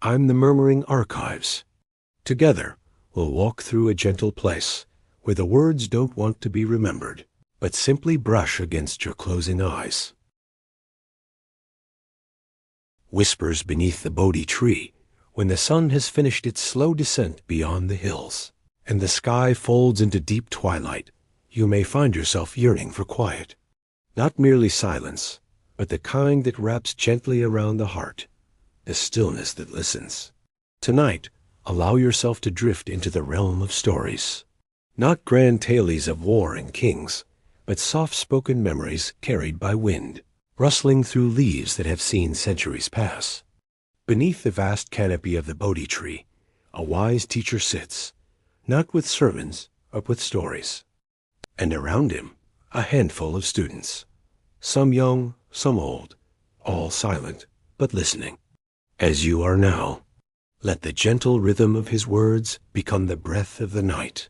I'm the Murmuring Archives. Together, we'll walk through a gentle place where the words don't want to be remembered, but simply brush against your closing eyes. Whispers beneath the Bodhi tree when the sun has finished its slow descent beyond the hills, and the sky folds into deep twilight, you may find yourself yearning for quiet. Not merely silence, but the kind that wraps gently around the heart, the stillness that listens. Tonight, allow yourself to drift into the realm of stories. Not grand tales of war and kings, but soft-spoken memories carried by wind, rustling through leaves that have seen centuries pass. Beneath the vast canopy of the Bodhi tree, a wise teacher sits, not with sermons, but with stories. And around him, a handful of students, some young, some old, all silent, but listening. As you are now, let the gentle rhythm of his words become the breath of the night.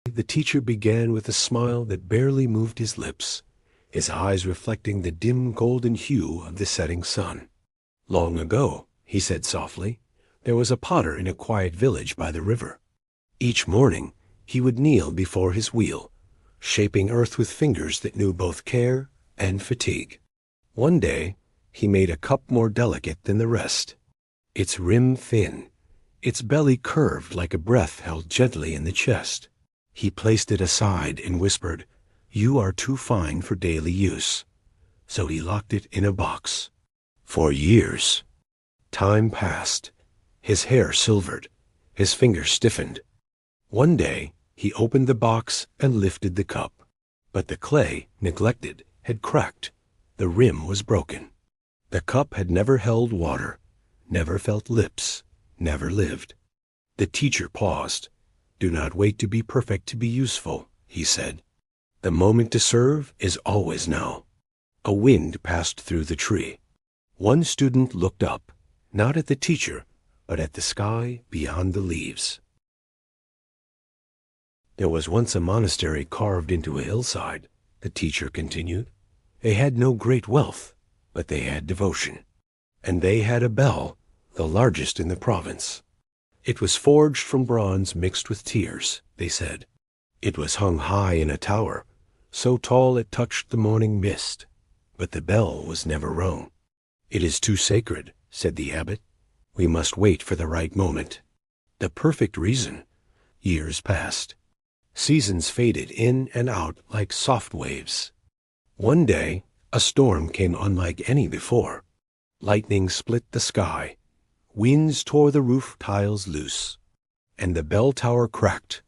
The teacher began with a smile that barely moved his lips, his eyes reflecting the dim golden hue of the setting sun. Long ago, he said softly, there was a potter in a quiet village by the river. Each morning, he would kneel before his wheel, shaping earth with fingers that knew both care and fatigue. One day, he made a cup more delicate than the rest, its rim thin, its belly curved like a breath held gently in the chest. He placed it aside and whispered, "You are too fine for daily use." So he locked it in a box. For years, time passed. His hair silvered, his fingers stiffened. One day, he opened the box and lifted the cup. But the clay, neglected, had cracked. The rim was broken. The cup had never held water, never felt lips, never lived. The teacher paused. "Do not wait to be perfect to be useful," he said. "The moment to serve is always now." A wind passed through the tree. One student looked up, not at the teacher, but at the sky beyond the leaves. "There was once a monastery carved into a hillside," the teacher continued. "They had no great wealth, but they had devotion. And they had a bell, the largest in the province. It was forged from bronze mixed with tears," they said. "It was hung high in a tower, so tall it touched the morning mist, but the bell was never rung. 'It is too sacred,' said the abbot. 'We must wait for the right moment.' The perfect reason. Years passed. Seasons faded in and out like soft waves. One day, a storm came unlike any before. Lightning split the sky. Winds tore the roof tiles loose. And the bell tower cracked.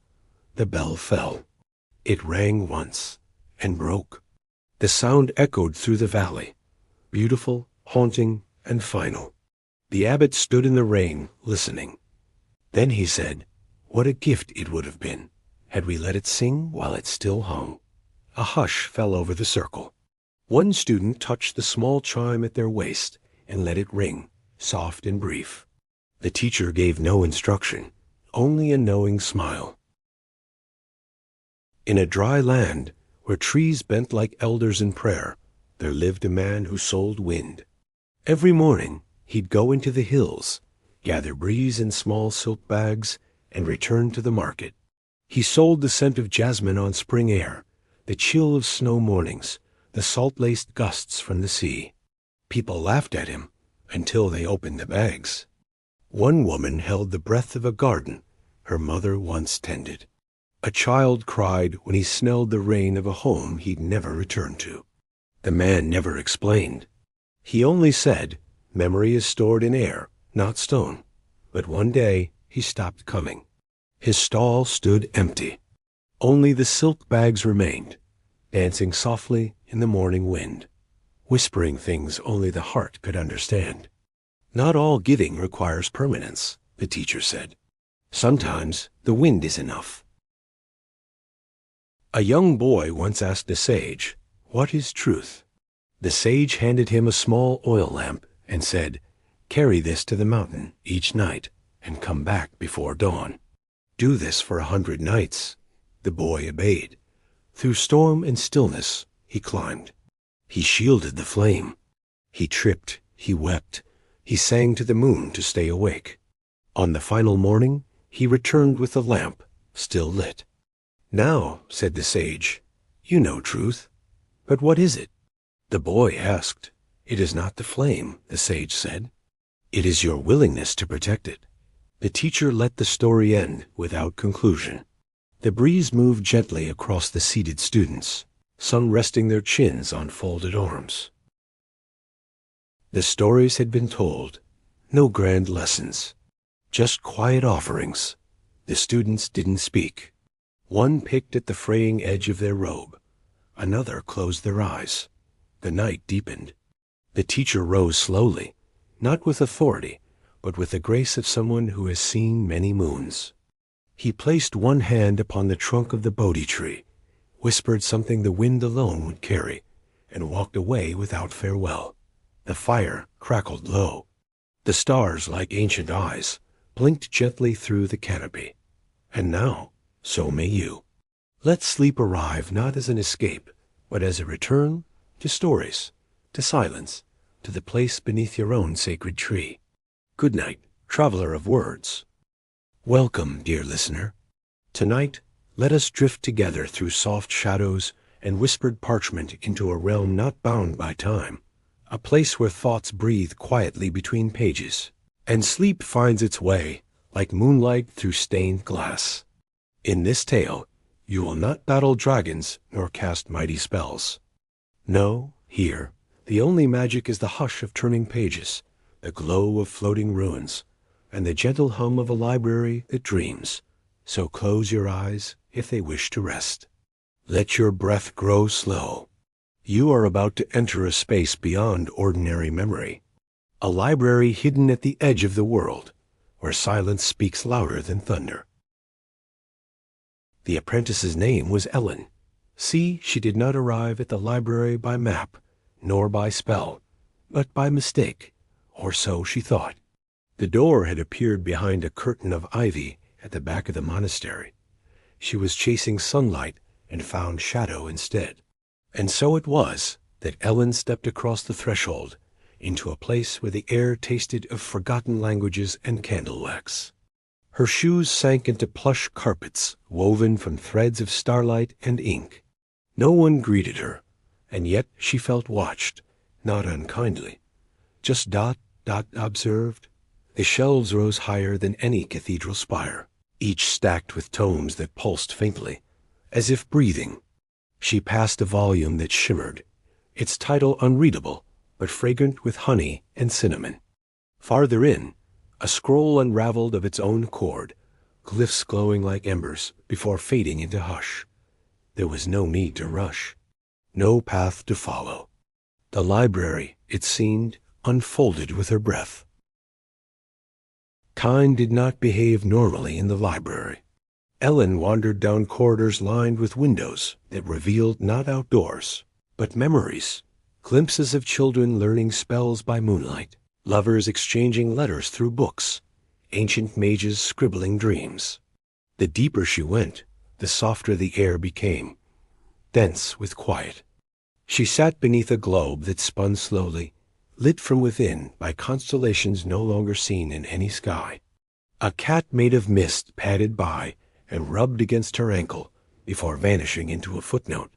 The bell fell. It rang once and broke. The sound echoed through the valley, beautiful, haunting, and final. The abbot stood in the rain, listening. Then he said, 'What a gift it would have been had we let it sing while it still hung.' A hush fell over the circle. One student touched the small chime at their waist and let it ring, soft and brief. The teacher gave no instruction, only a knowing smile. In a dry land, where trees bent like elders in prayer, there lived a man who sold wind. Every morning, he'd go into the hills, gather breeze in small silk bags, and return to the market. He sold the scent of jasmine on spring air, the chill of snow mornings, the salt-laced gusts from the sea. People laughed at him until they opened the bags. One woman held the breath of a garden her mother once tended. A child cried when he smelled the rain of a home he'd never returned to. The man never explained. He only said, "Memory is stored in air, not stone." But one day he stopped coming. His stall stood empty. Only the silk bags remained, dancing softly in the morning wind, whispering things only the heart could understand. Not all giving requires permanence, the teacher said. Sometimes the wind is enough. A young boy once asked a sage, "What is truth?" The sage handed him a small oil lamp and said, "Carry this to the mountain each night and come back before dawn." "Do this for 100 nights." The boy obeyed. Through storm and stillness he climbed. He shielded the flame. He tripped, He wept. He sang to the moon to stay awake. On the final morning, he returned with the lamp, still lit. "Now," said the sage, "you know truth. But what is it?" The boy asked. "It is not the flame," the sage said. "It is your willingness to protect it." The teacher let the story end without conclusion. The breeze moved gently across the seated students, some resting their chins on folded arms. The stories had been told, no grand lessons, just quiet offerings. The students didn't speak. One picked at the fraying edge of their robe. Another closed their eyes. The night deepened. The teacher rose slowly, not with authority, but with the grace of someone who has seen many moons. He placed one hand upon the trunk of the Bodhi tree, whispered something the wind alone would carry, and walked away without farewell. The fire crackled low. The stars, like ancient eyes, blinked gently through the canopy. And now, so may you. Let sleep arrive not as an escape, but as a return to stories, to silence, to the place beneath your own sacred tree. Good night, traveler of words. Welcome, dear listener. Tonight, let us drift together through soft shadows and whispered parchment into a realm not bound by time, a place where thoughts breathe quietly between pages, and sleep finds its way, like moonlight through stained glass. In this tale, you will not battle dragons nor cast mighty spells. No, here, the only magic is the hush of turning pages, the glow of floating ruins, and the gentle hum of a library that dreams. So close your eyes if they wish to rest. Let your breath grow slow. You are about to enter a space beyond ordinary memory, a library hidden at the edge of the world, where silence speaks louder than thunder. The apprentice's name was Ellen. See, she did not arrive at the library by map, nor by spell, but by mistake, or so she thought. The door had appeared behind a curtain of ivy at the back of the monastery. She was chasing sunlight and found shadow instead. And so it was that Ellen stepped across the threshold into a place where the air tasted of forgotten languages and candle wax. Her shoes sank into plush carpets woven from threads of starlight and ink. No one greeted her, and yet she felt watched, not unkindly. Just Dot observed. The shelves rose higher than any cathedral spire, each stacked with tomes that pulsed faintly, as if breathing. She passed a volume that shimmered, its title unreadable, but fragrant with honey and cinnamon. Farther in, a scroll unraveled of its own accord, glyphs glowing like embers before fading into hush. There was no need to rush, no path to follow. The library, it seemed, unfolded with her breath. Kind did not behave normally in the library. Ellen wandered down corridors lined with windows that revealed not outdoors, but memories, glimpses of children learning spells by moonlight, lovers exchanging letters through books, ancient mages scribbling dreams. The deeper she went, the softer the air became, dense with quiet. She sat beneath a globe that spun slowly, lit from within by constellations no longer seen in any sky. A cat made of mist padded by and rubbed against her ankle before vanishing into a footnote.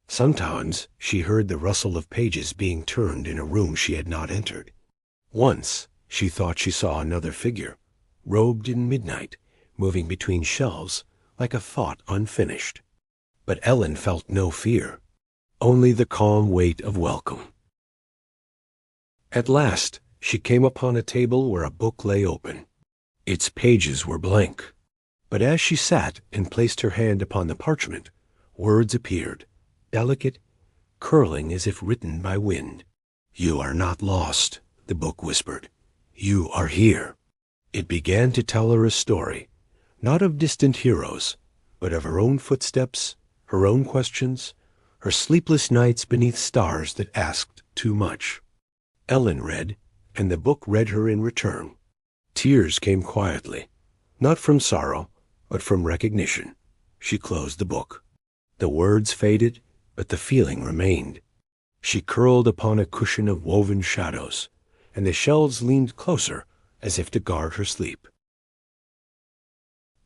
Sometimes she heard the rustle of pages being turned in a room she had not entered. Once she thought she saw another figure, robed in midnight, moving between shelves like a thought unfinished. But Ellen felt no fear, only the calm weight of welcome. At last she came upon a table where a book lay open. Its pages were blank, but as she sat and placed her hand upon the parchment, words appeared, delicate, curling as if written by wind. "You are not lost," the book whispered. "You are here." It began to tell her a story, not of distant heroes, but of her own footsteps, her own questions, her sleepless nights beneath stars that asked too much. Ellen read, and the book read her in return. Tears came quietly, not from sorrow, but from recognition. She closed the book. The words faded, but the feeling remained. She curled upon a cushion of woven shadows, and the shelves leaned closer as if to guard her sleep.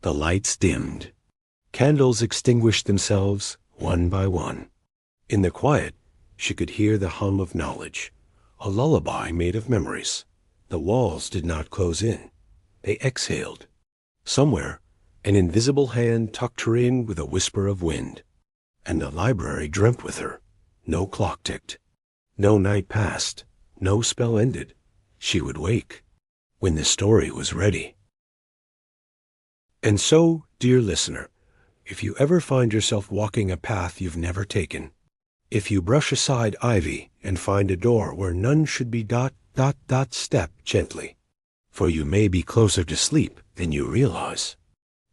The lights dimmed. Candles extinguished themselves one by one. In the quiet, she could hear the hum of knowledge, a lullaby made of memories. The walls did not close in. They exhaled. Somewhere, an invisible hand tucked her in with a whisper of wind. And the library dreamt with her. No clock ticked. No night passed. No spell ended. She would wake when the story was ready. And so, dear listener, if you ever find yourself walking a path you've never taken, if you brush aside ivy and find a door where none should be step gently, for you may be closer to sleep than you realize.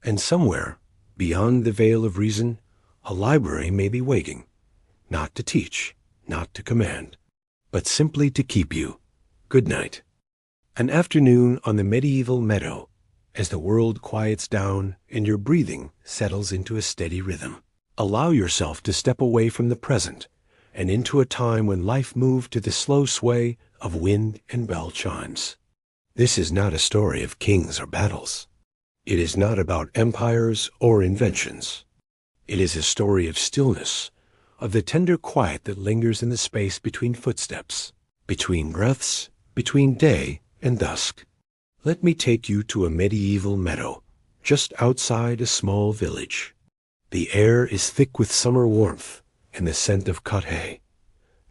And somewhere, beyond the veil of reason, a library may be waiting, not to teach, not to command, but simply to keep you. Good night. An afternoon on the medieval meadow, as the world quiets down and your breathing settles into a steady rhythm. Allow yourself to step away from the present and into a time when life moved to the slow sway of wind and bell chimes. This is not a story of kings or battles. It is not about empires or inventions. It is a story of stillness, of the tender quiet that lingers in the space between footsteps, between breaths, between day and dusk. Let me take you to a medieval meadow, just outside a small village. The air is thick with summer warmth and the scent of cut hay.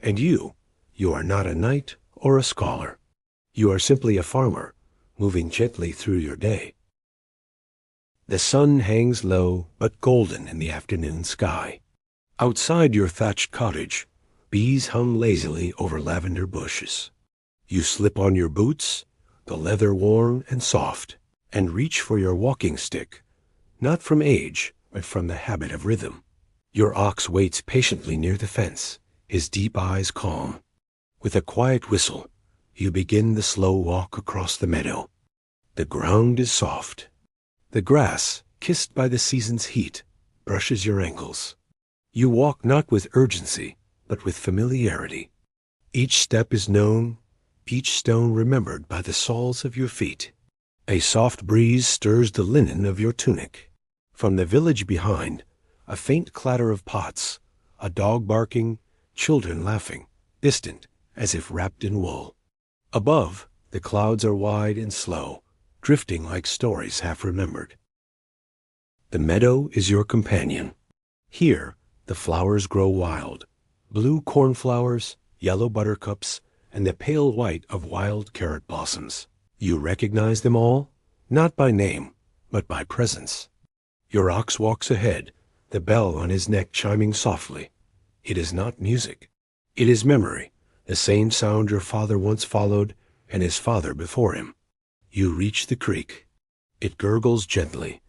And you are not a knight or a scholar. You are simply a farmer, moving gently through your day. The sun hangs low but golden in the afternoon sky. Outside your thatched cottage, bees hum lazily over lavender bushes. You slip on your boots, the leather warm and soft, and reach for your walking stick, not from age, but from the habit of rhythm. Your ox waits patiently near the fence, his deep eyes calm. With a quiet whistle, you begin the slow walk across the meadow. The ground is soft. The grass, kissed by the season's heat, brushes your ankles. You walk not with urgency, but with familiarity. Each step is known, each stone remembered by the soles of your feet. A soft breeze stirs the linen of your tunic. From the village behind, a faint clatter of pots, a dog barking, children laughing, distant, as if wrapped in wool. Above, the clouds are wide and slow, drifting like stories half remembered. The meadow is your companion. Here, the flowers grow wild, blue cornflowers, yellow buttercups, and the pale white of wild carrot blossoms. You recognize them all, not by name, but by presence. Your ox walks ahead, the bell on his neck chiming softly. It is not music. It is memory, the same sound your father once followed and his father before him. You reach the creek. It gurgles gently,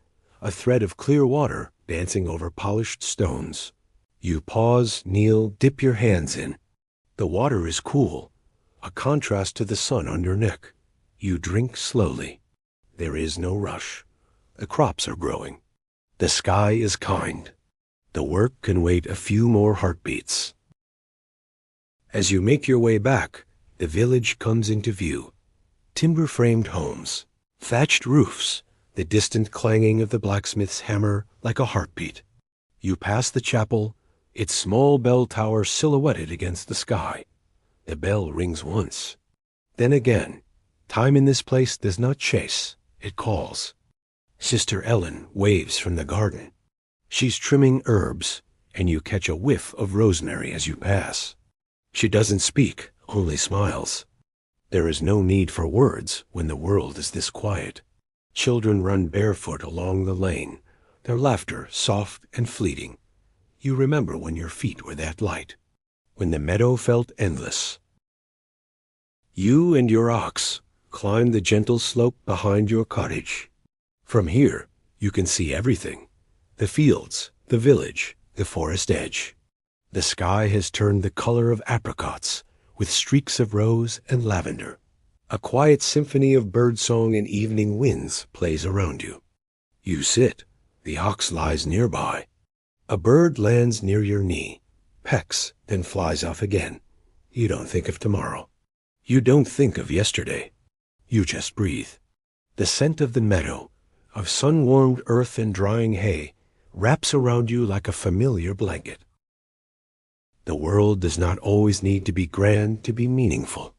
a thread of clear water dancing over polished stones. You pause, kneel, dip your hands in. The water is cool, a contrast to the sun on your neck. You drink slowly. There is no rush. The crops are growing. The sky is kind. The work can wait a few more heartbeats. As you make your way back, the village comes into view. Timber-framed homes, thatched roofs, the distant clanging of the blacksmith's hammer like a heartbeat. You pass the chapel, its small bell tower silhouetted against the sky. The bell rings once. Then again. Time in this place does not chase, it calls. Sister Ellen waves from the garden. She's trimming herbs, and you catch a whiff of rosemary as you pass. She doesn't speak, only smiles. There is no need for words when the world is this quiet. Children run barefoot along the lane, their laughter soft and fleeting. You remember when your feet were that light, when the meadow felt endless. You and your ox climb the gentle slope behind your cottage. From here, you can see everything. The fields, the village, the forest edge. The sky has turned the color of apricots, with streaks of rose and lavender. A quiet symphony of birdsong and evening winds plays around you. You sit. The ox lies nearby. A bird lands near your knee, pecks, then flies off again. You don't think of tomorrow. You don't think of yesterday. You just breathe. The scent of the meadow, of sun-warmed earth and drying hay, wraps around you like a familiar blanket. The world does not always need to be grand to be meaningful.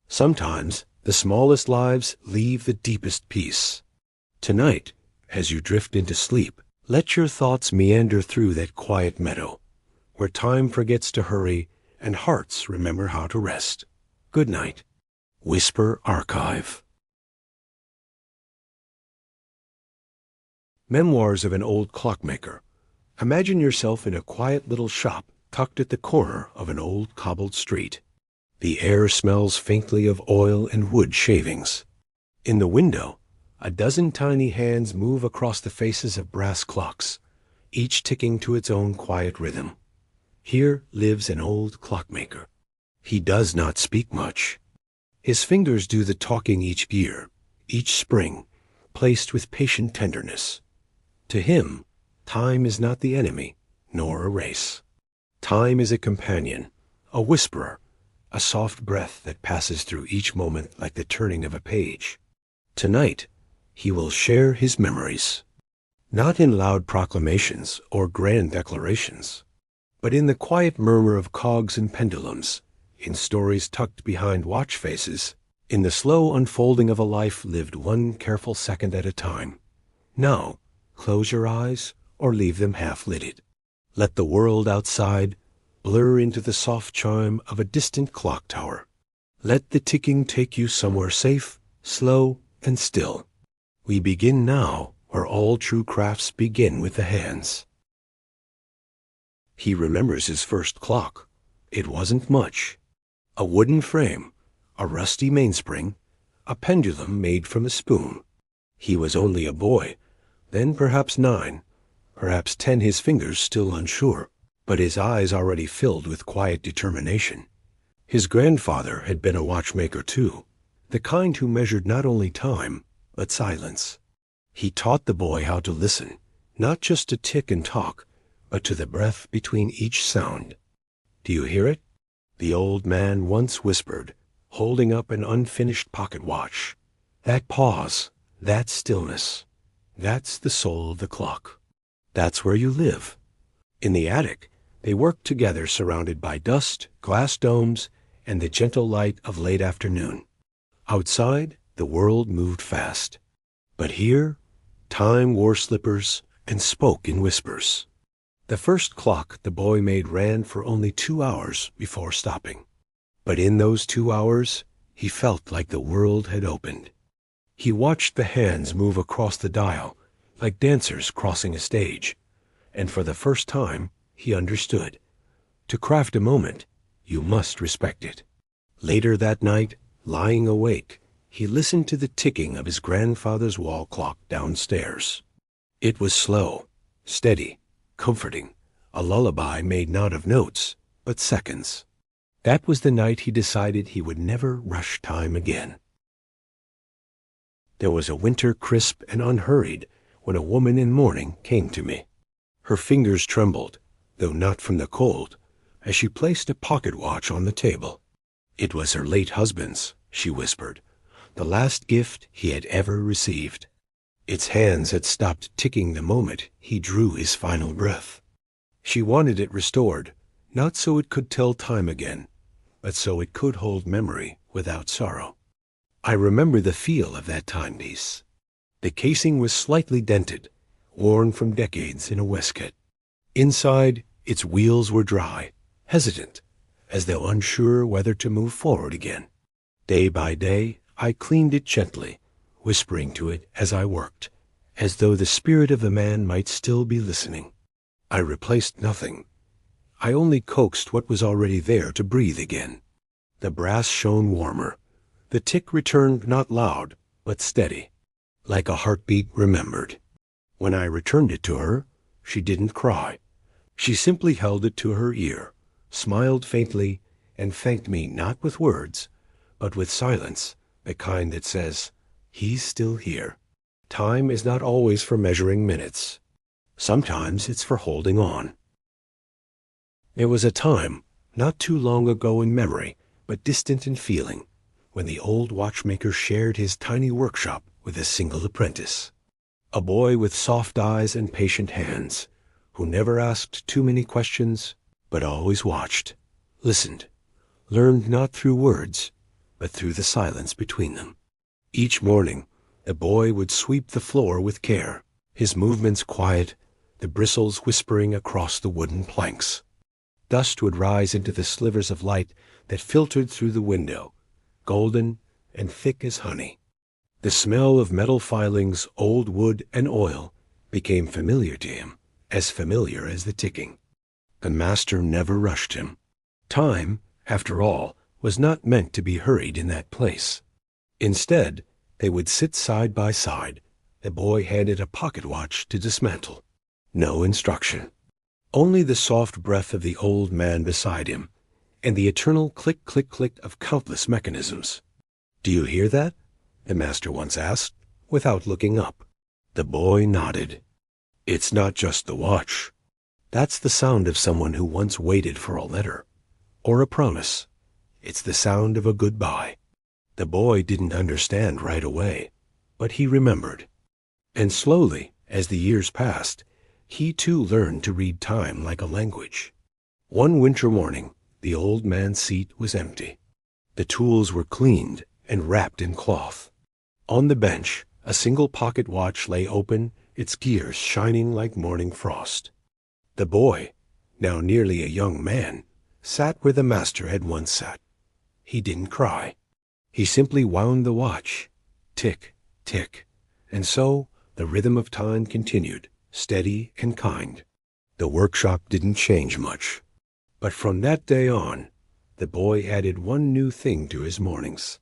Sometimes the smallest lives leave the deepest peace. Tonight, as you drift into sleep, let your thoughts meander through that quiet meadow, where time forgets to hurry and hearts remember how to rest. Good night. Whisper Archive. Memoirs of an Old Clockmaker. Imagine yourself in a quiet little shop tucked at the corner of an old cobbled street. The air smells faintly of oil and wood shavings. In the window, a dozen tiny hands move across the faces of brass clocks, each ticking to its own quiet rhythm. Here lives an old clockmaker. He does not speak much. His fingers do the talking each year, each spring, placed with patient tenderness. To him, time is not the enemy, nor a race. Time is a companion, a whisperer, a soft breath that passes through each moment like the turning of a page. Tonight, he will share his memories, not in loud proclamations or grand declarations, but in the quiet murmur of cogs and pendulums, in stories tucked behind watch faces, in the slow unfolding of a life lived one careful second at a time. Now, close your eyes or leave them half-lidded. Let the world outside blur into the soft chime of a distant clock tower. Let the ticking take you somewhere safe, slow, and still. We begin now where all true crafts begin with the hands. He remembers his first clock. It wasn't much. A wooden frame, a rusty mainspring, a pendulum made from a spoon. He was only a boy, then perhaps 9, perhaps 10, his fingers still unsure, but his eyes already filled with quiet determination. His grandfather had been a watchmaker too, the kind who measured not only time, but silence. He taught the boy how to listen, not just to tick and talk, but to the breath between each sound. Do you hear it? The old man once whispered, holding up an unfinished pocket watch. That pause, that stillness, that's the soul of the clock. That's where you live. In the attic, they worked together surrounded by dust, glass domes, and the gentle light of late afternoon. Outside, the world moved fast. But here, time wore slippers and spoke in whispers. The first clock the boy made ran for only 2 hours before stopping. But in those 2 hours, he felt like the world had opened. He watched the hands move across the dial, like dancers crossing a stage, and for the first time, he understood. To craft a moment, you must respect it. Later that night, lying awake, he listened to the ticking of his grandfather's wall clock downstairs. It was slow, steady, comforting, a lullaby made not of notes, but seconds. That was the night he decided he would never rush time again. There was a winter crisp and unhurried when a woman in mourning came to me. Her fingers trembled, though not from the cold, as she placed a pocket watch on the table. It was her late husband's, she whispered, the last gift he had ever received. Its hands had stopped ticking the moment he drew his final breath. She wanted it restored, not so it could tell time again, but so it could hold memory without sorrow. I remember the feel of that timepiece. The casing was slightly dented, worn from decades in a waistcoat. Inside, its wheels were dry, hesitant, as though unsure whether to move forward again. Day by day, I cleaned it gently, whispering to it as I worked, as though the spirit of the man might still be listening. I replaced nothing. I only coaxed what was already there to breathe again. The brass shone warmer. The tick returned not loud, but steady, like a heartbeat remembered. When I returned it to her, she didn't cry. She simply held it to her ear, smiled faintly, and thanked me not with words, but with silence, the kind that says, "He's still here." Time is not always for measuring minutes. Sometimes it's for holding on. There was a time, not too long ago in memory, but distant in feeling, when the old watchmaker shared his tiny workshop with a single apprentice. A boy with soft eyes and patient hands, who never asked too many questions, but always watched, listened, learned not through words, but through the silence between them. Each morning, the boy would sweep the floor with care, his movements quiet, the bristles whispering across the wooden planks. Dust would rise into the slivers of light that filtered through the window, golden and thick as honey. The smell of metal filings, old wood, and oil became familiar to him, as familiar as the ticking. The master never rushed him. Time, after all, was not meant to be hurried in that place. Instead, they would sit side by side, the boy handed a pocket watch to dismantle. No instruction. Only the soft breath of the old man beside him, and the eternal click-click-click of countless mechanisms. "Do you hear that?" the master once asked, without looking up. The boy nodded. "It's not just the watch. That's the sound of someone who once waited for a letter, or a promise. It's the sound of a goodbye." The boy didn't understand right away, but he remembered. And slowly, as the years passed, he too learned to read time like a language. One winter morning, the old man's seat was empty. The tools were cleaned and wrapped in cloth. On the bench, a single pocket watch lay open, its gears shining like morning frost. The boy, now nearly a young man, sat where the master had once sat. He didn't cry. He simply wound the watch. Tick, tick. And so the rhythm of time continued, steady and kind. The workshop didn't change much. But from that day on, the boy added one new thing to his mornings.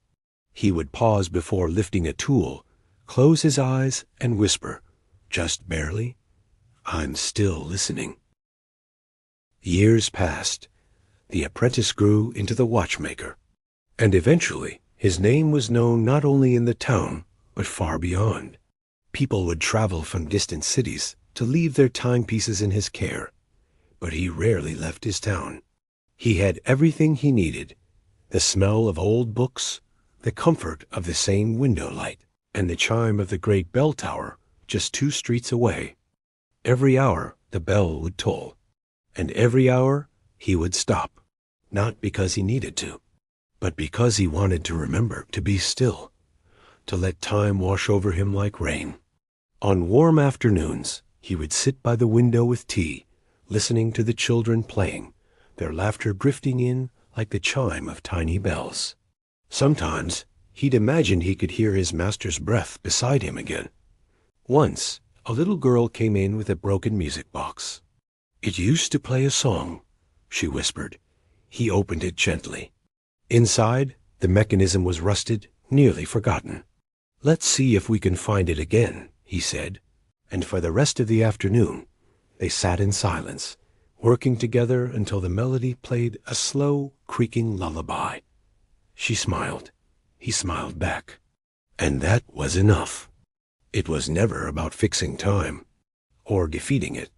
He would pause before lifting a tool, close his eyes, and whisper, just barely, "I'm still listening." Years passed. The apprentice grew into the watchmaker, and eventually his name was known not only in the town, but far beyond. People would travel from distant cities to leave their timepieces in his care, but he rarely left his town. He had everything he needed: the smell of old books, the comfort of the same window light, and the chime of the great bell tower just 2 streets away. Every hour the bell would toll, and every hour he would stop, not because he needed to, but because he wanted to remember to be still, to let time wash over him like rain. On warm afternoons, he would sit by the window with tea, listening to the children playing, their laughter drifting in like the chime of tiny bells. Sometimes he'd imagine he could hear his master's breath beside him again. Once, a little girl came in with a broken music box. "It used to play a song," she whispered. He opened it gently. Inside, the mechanism was rusted, nearly forgotten. "Let's see if we can find it again," he said, and for the rest of the afternoon, they sat in silence, working together until the melody played a slow, creaking lullaby. She smiled. He smiled back. And that was enough. It was never about fixing time, or defeating it.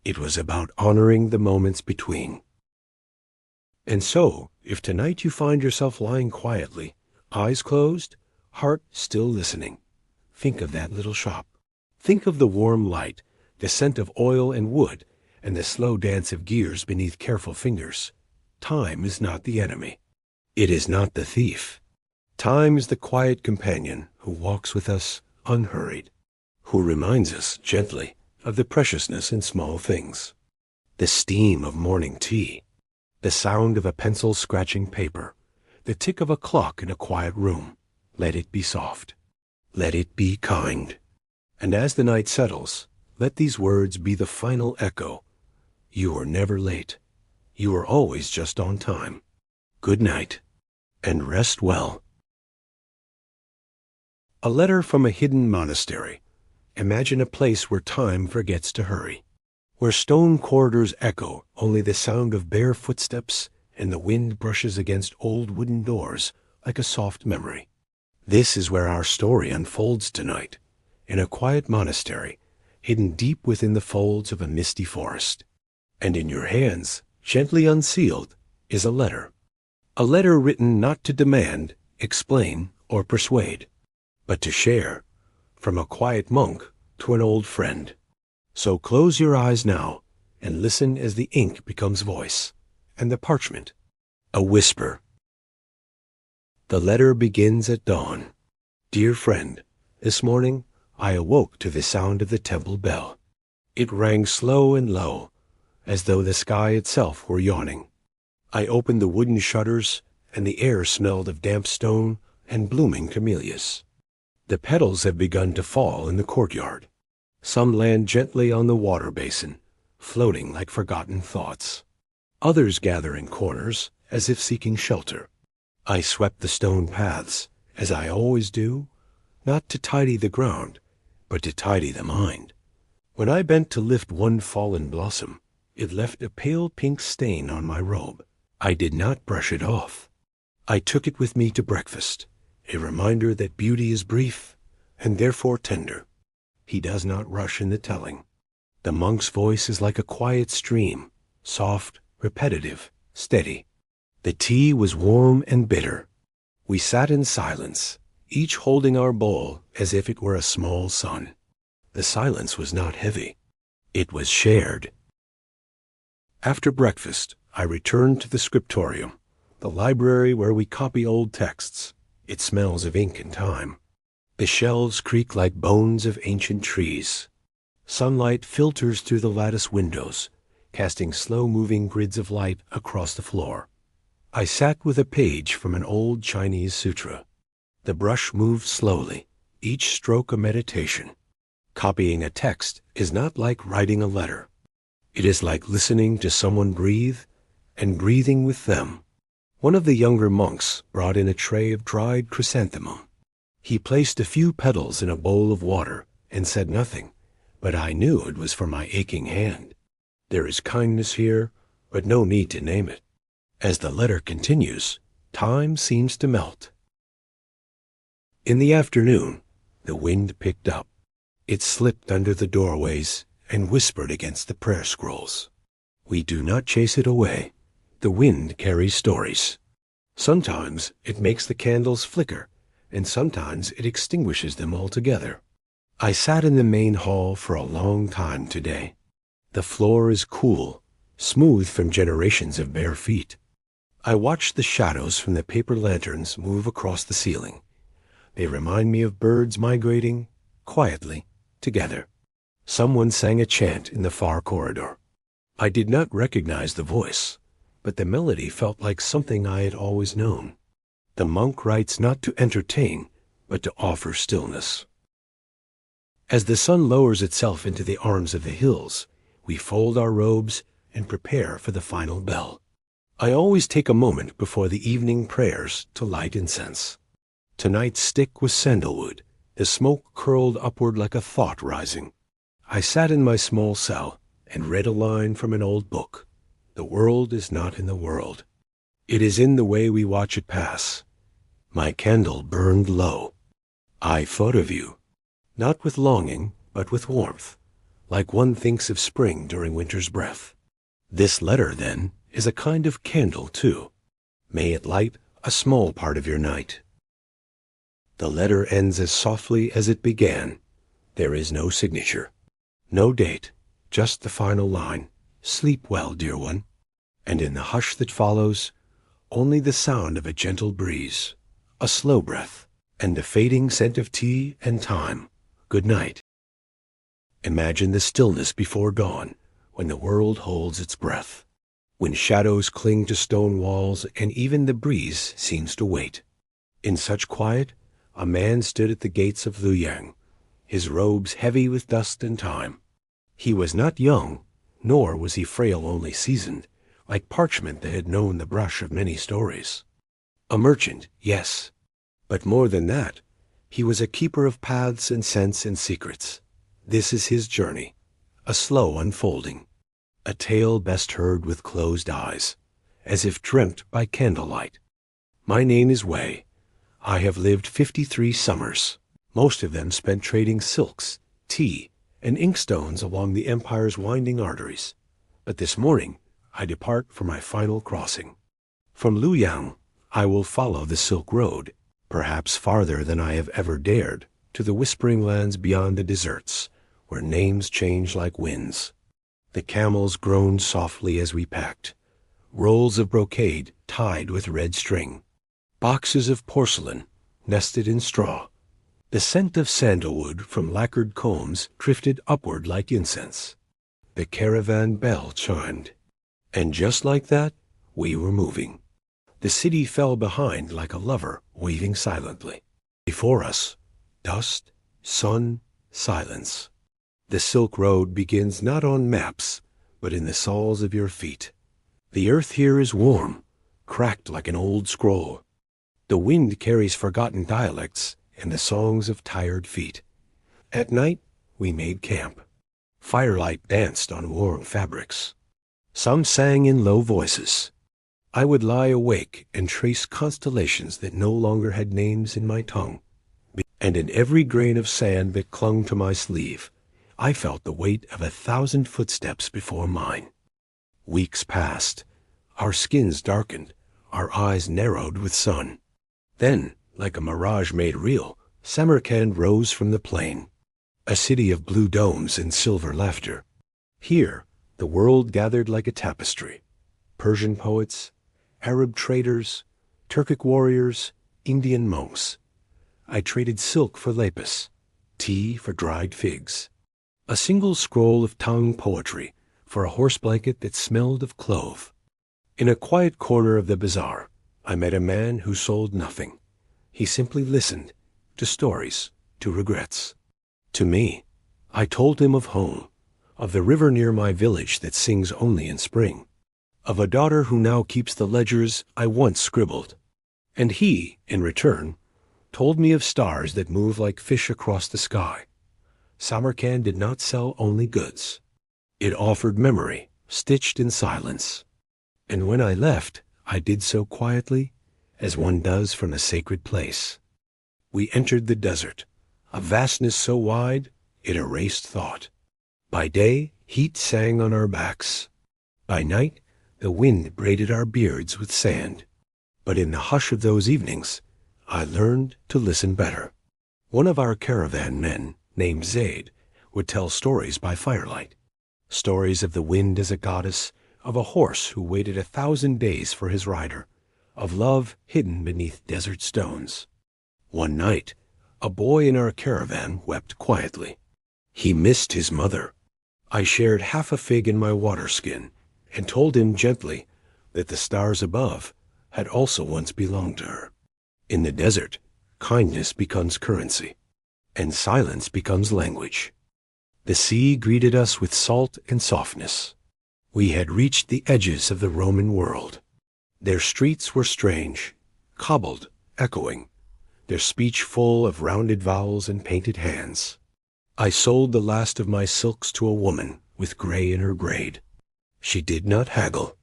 It was about honoring the moments between. And so, if tonight you find yourself lying quietly, eyes closed, heart still listening, think of that little shop. Think of the warm light, the scent of oil and wood, and the slow dance of gears beneath careful fingers. Time is not the enemy. It is not the thief. Time is the quiet companion who walks with us unhurried, who reminds us gently of the preciousness in small things. The steam of morning tea, the sound of a pencil scratching paper, the tick of a clock in a quiet room. Let it be soft. Let it be kind. And as the night settles, let these words be the final echo. You are never late. You are always just on time. Good night, and rest well. A letter from a hidden monastery. Imagine a place where time forgets to hurry, where stone corridors echo only the sound of bare footsteps and the wind brushes against old wooden doors like a soft memory. This is where our story unfolds tonight, in a quiet monastery, hidden deep within the folds of a misty forest. And in your hands, gently unsealed, is a letter. A letter written not to demand, explain, or persuade, but to share, from a quiet monk to an old friend. So close your eyes now and listen as the ink becomes voice, and the parchment a whisper. The letter begins at dawn. Dear friend, this morning I awoke to the sound of the temple bell. It rang slow and low, as though the sky itself were yawning. I opened the wooden shutters, and the air smelled of damp stone and blooming camellias. The petals have begun to fall in the courtyard. Some land gently on the water basin, floating like forgotten thoughts. Others gather in corners, as if seeking shelter. I swept the stone paths, as I always do, not to tidy the ground, but to tidy the mind. When I bent to lift one fallen blossom, it left a pale pink stain on my robe. I did not brush it off. I took it with me to breakfast, a reminder that beauty is brief and therefore tender. He does not rush in the telling. The monk's voice is like a quiet stream, soft, repetitive, steady. The tea was warm and bitter. We sat in silence, each holding our bowl as if it were a small sun. The silence was not heavy. It was shared. After breakfast, I returned to the scriptorium, the library where we copy old texts. It smells of ink and time. The shelves creak like bones of ancient trees. Sunlight filters through the lattice windows, casting slow-moving grids of light across the floor. I sat with a page from an old Chinese sutra. The brush moved slowly, each stroke a meditation. Copying a text is not like writing a letter. It is like listening to someone breathe and breathing with them. One of the younger monks brought in a tray of dried chrysanthemum. He placed a few petals in a bowl of water and said nothing, but I knew it was for my aching hand. There is kindness here, but no need to name it. As the letter continues, time seems to melt. In the afternoon, the wind picked up. It slipped under the doorways and whispered against the prayer scrolls. We do not chase it away. The wind carries stories. Sometimes it makes the candles flicker, and sometimes it extinguishes them altogether. I sat in the main hall for a long time today. The floor is cool, smooth from generations of bare feet. I watched the shadows from the paper lanterns move across the ceiling. They remind me of birds migrating, quietly, together. Someone sang a chant in the far corridor. I did not recognize the voice, but the melody felt like something I had always known. The monk writes not to entertain, but to offer stillness. As the sun lowers itself into the arms of the hills, we fold our robes and prepare for the final bell. I always take a moment before the evening prayers to light incense. Tonight's stick was sandalwood, the smoke curled upward like a thought rising. I sat in my small cell and read a line from an old book. The world is not in the world. It is in the way we watch it pass. My candle burned low. I thought of you, not with longing, but with warmth, like one thinks of spring during winter's breath. This letter, then, is a kind of candle, too. May it light a small part of your night. The letter ends as softly as it began. There is no signature, no date, just the final line. Sleep well, dear one. And in the hush that follows, only the sound of a gentle breeze, a slow breath, and the fading scent of tea and time. Good night. Imagine the stillness before dawn, when the world holds its breath, when shadows cling to stone walls and even the breeze seems to wait. In such quiet, a man stood at the gates of Luyang, his robes heavy with dust and time. He was not young, nor was he frail only seasoned, like parchment that had known the brush of many stories. A merchant, yes, but more than that, he was a keeper of paths and scents and secrets. This is his journey, a slow unfolding, a tale best heard with closed eyes, as if dreamt by candlelight. My name is Wei. I have lived 53 summers, most of them spent trading silks, tea, and inkstones along the empire's winding arteries. But this morning, I depart for my final crossing. From Luyang, I will follow the Silk Road, perhaps farther than I have ever dared, to the whispering lands beyond the deserts, where names change like winds. The camels groaned softly as we packed, rolls of brocade tied with red string, boxes of porcelain nested in straw. The scent of sandalwood from lacquered combs drifted upward like incense. The caravan bell chimed. And just like that, we were moving. The city fell behind like a lover weaving silently. Before us, dust, sun, silence. The Silk Road begins not on maps, but in the soles of your feet. The earth here is warm, cracked like an old scroll. The wind carries forgotten dialects and the songs of tired feet. At night, we made camp. Firelight danced on warm fabrics. Some sang in low voices. I would lie awake and trace constellations that no longer had names in my tongue. And in every grain of sand that clung to my sleeve, I felt the weight of 1,000 footsteps before mine. Weeks passed. Our skins darkened, our eyes narrowed with sun. Then, like a mirage made real, Samarkand rose from the plain, a city of blue domes and silver laughter. Here, the world gathered like a tapestry. Persian poets, Arab traders, Turkic warriors, Indian monks. I traded silk for lapis, tea for dried figs, a single scroll of Tang poetry for a horse blanket that smelled of clove. In a quiet corner of the bazaar, I met a man who sold nothing. He simply listened to stories, to regrets. To me, I told him of home, of the river near my village that sings only in spring, of a daughter who now keeps the ledgers I once scribbled. And he, in return, told me of stars that move like fish across the sky. Samarkand did not sell only goods. It offered memory, stitched in silence. And when I left, I did so quietly, as one does from a sacred place. We entered the desert, a vastness so wide it erased thought. By day, heat sang on our backs. By night, the wind braided our beards with sand. But in the hush of those evenings, I learned to listen better. One of our caravan men, named Zaid, would tell stories by firelight. Stories of the wind as a goddess, of a horse who waited 1,000 days for his rider, of love hidden beneath desert stones. One night, a boy in our caravan wept quietly. He missed his mother. I shared half a fig in my water skin and told him gently that the stars above had also once belonged to her. In the desert, kindness becomes currency, and silence becomes language. The sea greeted us with salt and softness. We had reached the edges of the Roman world. Their streets were strange, cobbled, echoing, their speech full of rounded vowels and painted hands. I sold the last of my silks to a woman with gray in her braid. She did not haggle.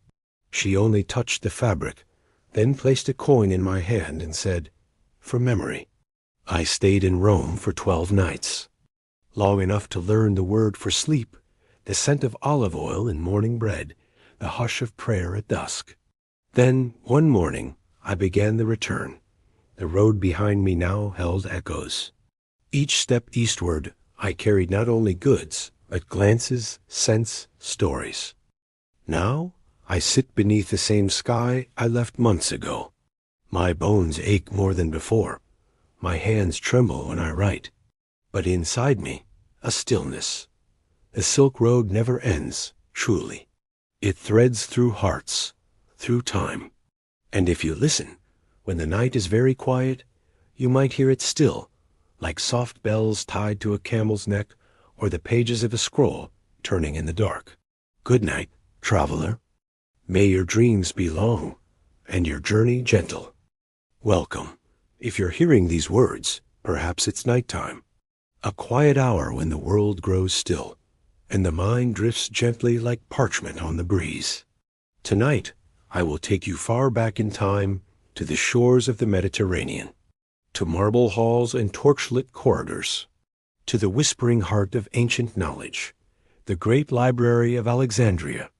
She only touched the fabric, then placed a coin in my hand and said, "For memory." I stayed in Rome for 12 nights, long enough to learn the word for sleep, the scent of olive oil in morning bread, the hush of prayer at dusk. Then, one morning, I began the return. The road behind me now held echoes. Each step eastward, I carried not only goods, but glances, scents, stories. Now, I sit beneath the same sky I left months ago. My bones ache more than before. My hands tremble when I write. But inside me, a stillness. The Silk Road never ends, truly. It threads through hearts, through time. And if you listen, when the night is very quiet, you might hear it still, like soft bells tied to a camel's neck or the pages of a scroll turning in the dark. Good night, traveler. May your dreams be long and your journey gentle. Welcome. If you're hearing these words, perhaps it's nighttime. A quiet hour when the world grows still, and the mind drifts gently like parchment on the breeze. Tonight, I will take you far back in time to the shores of the Mediterranean, to marble halls and torchlit corridors, to the whispering heart of ancient knowledge, the great library of Alexandria.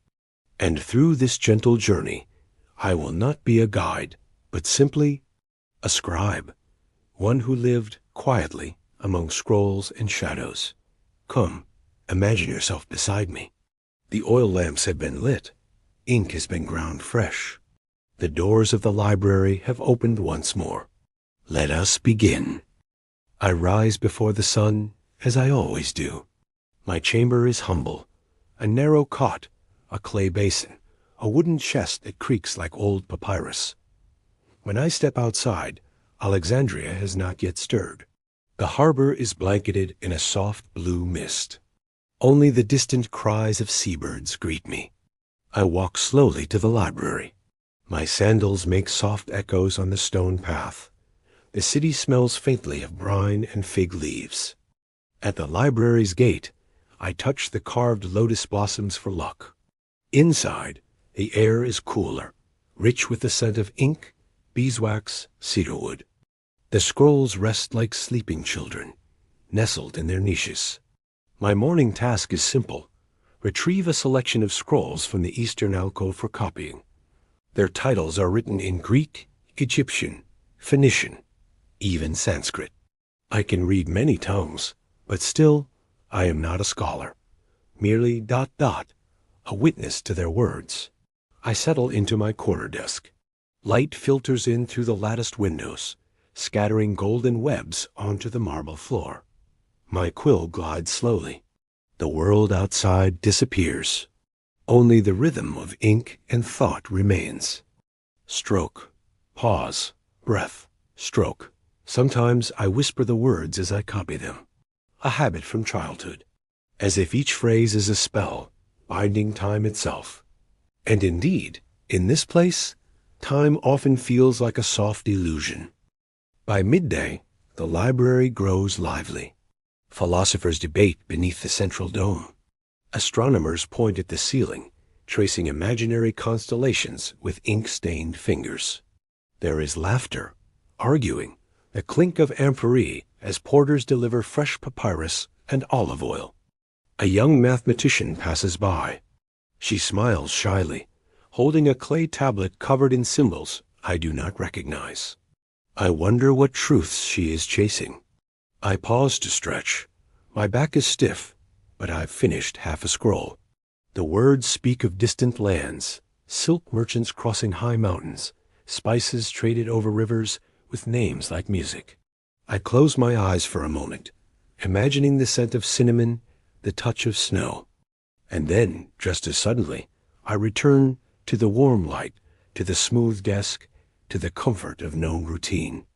And through this gentle journey, I will not be a guide, but simply a scribe, one who lived quietly among scrolls and shadows. Come, imagine yourself beside me. The oil lamps have been lit. Ink has been ground fresh. The doors of the library have opened once more. Let us begin. I rise before the sun, as I always do. My chamber is humble. A narrow cot, a clay basin, a wooden chest that creaks like old papyrus. When I step outside, Alexandria has not yet stirred. The harbor is blanketed in a soft blue mist. Only the distant cries of seabirds greet me. I walk slowly to the library. My sandals make soft echoes on the stone path. The city smells faintly of brine and fig leaves. At the library's gate, I touch the carved lotus blossoms for luck. Inside, the air is cooler, rich with the scent of ink, beeswax, cedarwood. The scrolls rest like sleeping children, nestled in their niches. My morning task is simple. Retrieve a selection of scrolls from the eastern alcove for copying. Their titles are written in Greek, Egyptian, Phoenician, even Sanskrit. I can read many tongues, but still, I am not a scholar. Merely ... a witness to their words. I settle into my corner desk. Light filters in through the latticed windows, scattering golden webs onto the marble floor. My quill glides slowly. The world outside disappears. Only the rhythm of ink and thought remains. Stroke, pause, breath, stroke. Sometimes I whisper the words as I copy them. A habit from childhood. As if each phrase is a spell, binding time itself. And indeed, in this place, time often feels like a soft illusion. By midday, the library grows lively. Philosophers debate beneath the central dome. Astronomers point at the ceiling, tracing imaginary constellations with ink-stained fingers. There is laughter, arguing, the clink of amphorae as porters deliver fresh papyrus and olive oil. A young mathematician passes by. She smiles shyly, holding a clay tablet covered in symbols I do not recognize. I wonder what truths she is chasing. I pause to stretch. My back is stiff, but I've finished half a scroll. The words speak of distant lands, silk merchants crossing high mountains, spices traded over rivers with names like music. I close my eyes for a moment, imagining the scent of cinnamon, the touch of snow. And then, just as suddenly, I return to the warm light, to the smooth desk, to the comfort of known routine.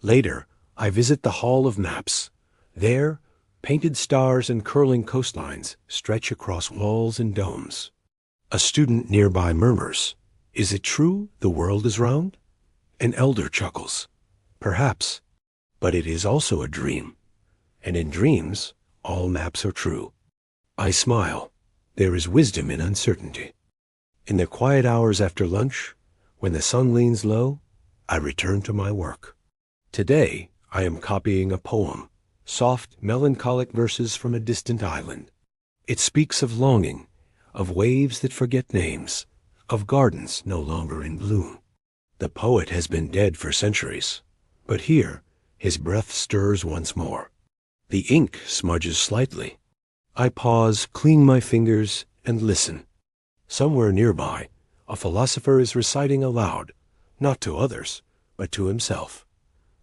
Later, I visit the Hall of Maps. There, painted stars and curling coastlines stretch across walls and domes. A student nearby murmurs, "Is it true the world is round?" An elder chuckles, "Perhaps, but it is also a dream. And in dreams, all maps are true." I smile. There is wisdom in uncertainty. In the quiet hours after lunch, when the sun leans low, I return to my work. Today, I am copying a poem, soft, melancholic verses from a distant island. It speaks of longing, of waves that forget names, of gardens no longer in bloom. The poet has been dead for centuries, but here his breath stirs once more. The ink smudges slightly. I pause, clean my fingers, and listen. Somewhere nearby, a philosopher is reciting aloud, not to others, but to himself.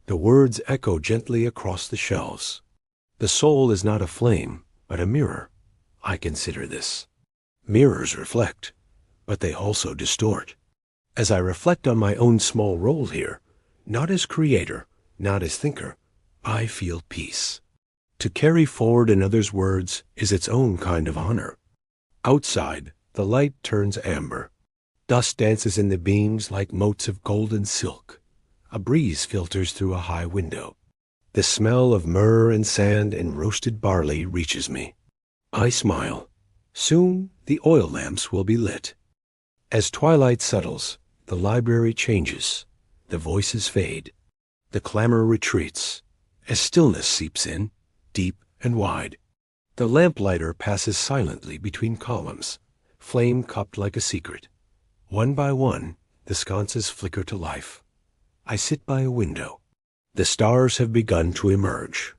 The words echo gently across the shelves. The soul is not a flame, but a mirror. I consider this. Mirrors reflect, but they also distort. As I reflect on my own small role here, not as creator, not as thinker, I feel peace. To carry forward another's words is its own kind of honor. Outside, the light turns amber. Dust dances in the beams like motes of golden silk. A breeze filters through a high window. The smell of myrrh and sand and roasted barley reaches me. I smile. Soon the oil lamps will be lit. As twilight settles, the library changes. The voices fade. The clamor retreats. As stillness seeps in, deep and wide. The lamplighter passes silently between columns, flame cupped like a secret. One by one, the sconces flicker to life. I sit by a window. The stars have begun to emerge.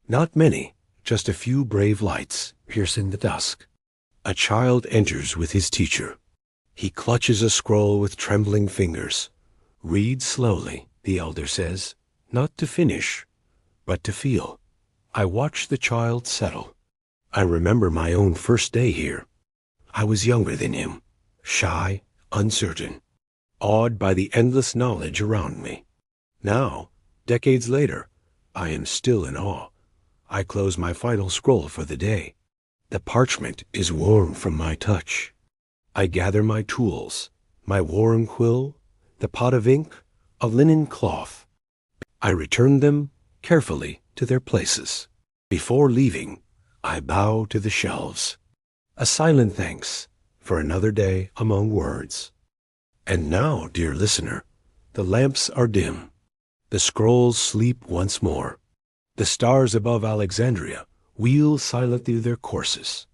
Not many, just a few brave lights piercing the dusk. A child enters with his teacher. He clutches a scroll with trembling fingers. Read slowly, the elder says, not to finish, but to feel. I watch the child settle. I remember my own first day here. I was younger than him, shy, uncertain, awed by the endless knowledge around me. Now, decades later, I am still in awe. I close my final scroll for the day. The parchment is warm from my touch. I gather my tools, my warm quill, the pot of ink, a linen cloth. I return them carefully to their places. Before leaving, I bow to the shelves. A silent thanks for another day among words. And now, dear listener, the lamps are dim. The scrolls sleep once more. The stars above Alexandria wheel silently their courses.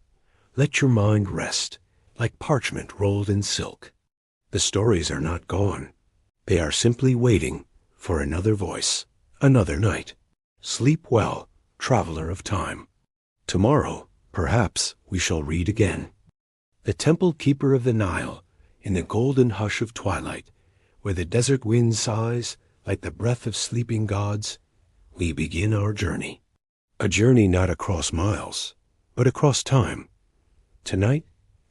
Let your mind rest, like parchment rolled in silk. The stories are not gone. They are simply waiting for another voice, another night. Sleep well, traveler of time. Tomorrow, perhaps, we shall read again. The temple keeper of the Nile, in the golden hush of twilight, where the desert wind sighs like the breath of sleeping gods, we begin our journey. A journey not across miles, but across time. Tonight,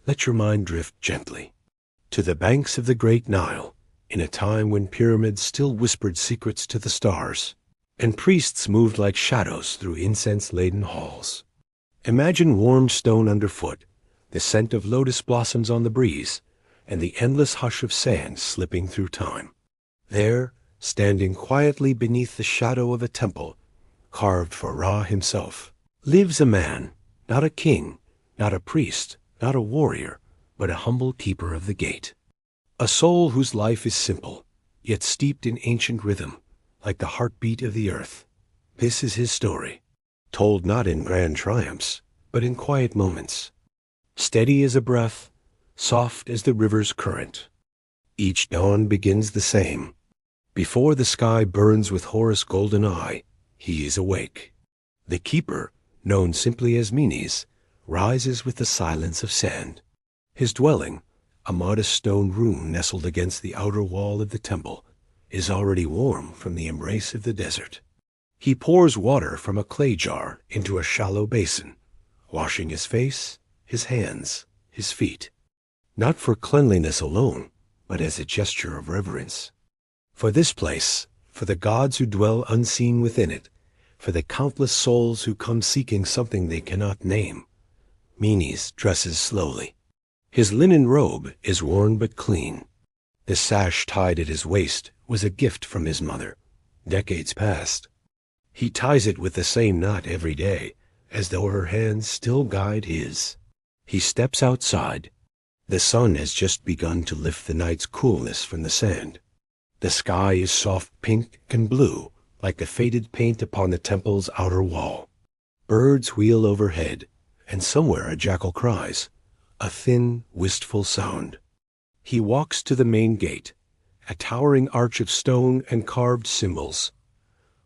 let your mind drift gently to the banks of the great Nile, in a time when pyramids still whispered secrets to the stars, and priests moved like shadows through incense-laden halls. Imagine warm stone underfoot, the scent of lotus blossoms on the breeze, and the endless hush of sand slipping through time. There, standing quietly beneath the shadow of a temple, carved for Ra himself, lives a man, not a king, not a priest, not a warrior, but a humble keeper of the gate. A soul whose life is simple, yet steeped in ancient rhythm, like the heartbeat of the earth. This is his story, told not in grand triumphs, but in quiet moments. Steady as a breath, soft as the river's current. Each dawn begins the same. Before the sky burns with Horus' golden eye, he is awake. The keeper, known simply as Menes, rises with the silence of sand. His dwelling, a modest stone room nestled against the outer wall of the temple, is already warm from the embrace of the desert. He pours water from a clay jar into a shallow basin, washing his face, his hands, his feet, not for cleanliness alone, but as a gesture of reverence. For this place, for the gods who dwell unseen within it, for the countless souls who come seeking something they cannot name, Menes dresses slowly. His linen robe is worn but clean. The sash tied at his waist was a gift from his mother, decades past. He ties it with the same knot every day, as though her hands still guide his. He steps outside. The sun has just begun to lift the night's coolness from the sand. The sky is soft pink and blue, like the faded paint upon the temple's outer wall. Birds wheel overhead, and somewhere a jackal cries, a thin, wistful sound. He walks to the main gate, a towering arch of stone and carved symbols,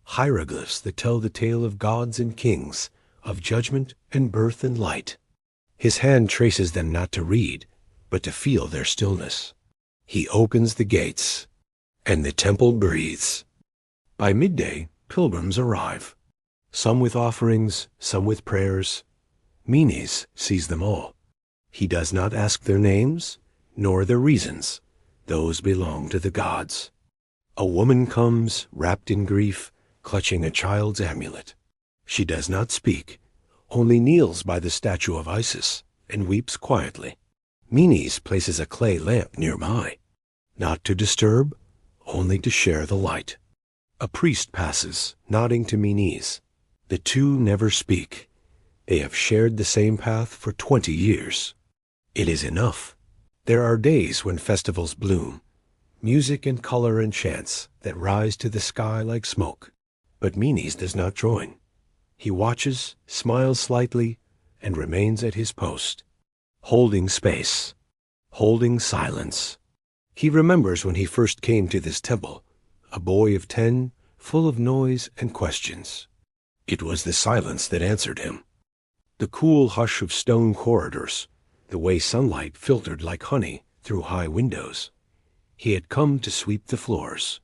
hieroglyphs that tell the tale of gods and kings, of judgment and birth and light. His hand traces them not to read, but to feel their stillness. He opens the gates, and the temple breathes. By midday, pilgrims arrive, some with offerings, some with prayers. Menes sees them all. He does not ask their names, nor their reasons. Those belong to the gods. A woman comes, wrapped in grief, clutching a child's amulet. She does not speak, only kneels by the statue of Isis and weeps quietly. Menes places a clay lamp nearby, not to disturb, only to share the light. A priest passes, nodding to Menes. The two never speak. They have shared the same path for 20 years. It is enough. There are days when festivals bloom, music and color and chants that rise to the sky like smoke. But Menes does not join. He watches, smiles slightly, and remains at his post, holding space, holding silence. He remembers when he first came to this temple, a boy of 10, full of noise and questions. It was the silence that answered him. The cool hush of stone corridors, the way sunlight filtered like honey through high windows. He had come to sweep the floors.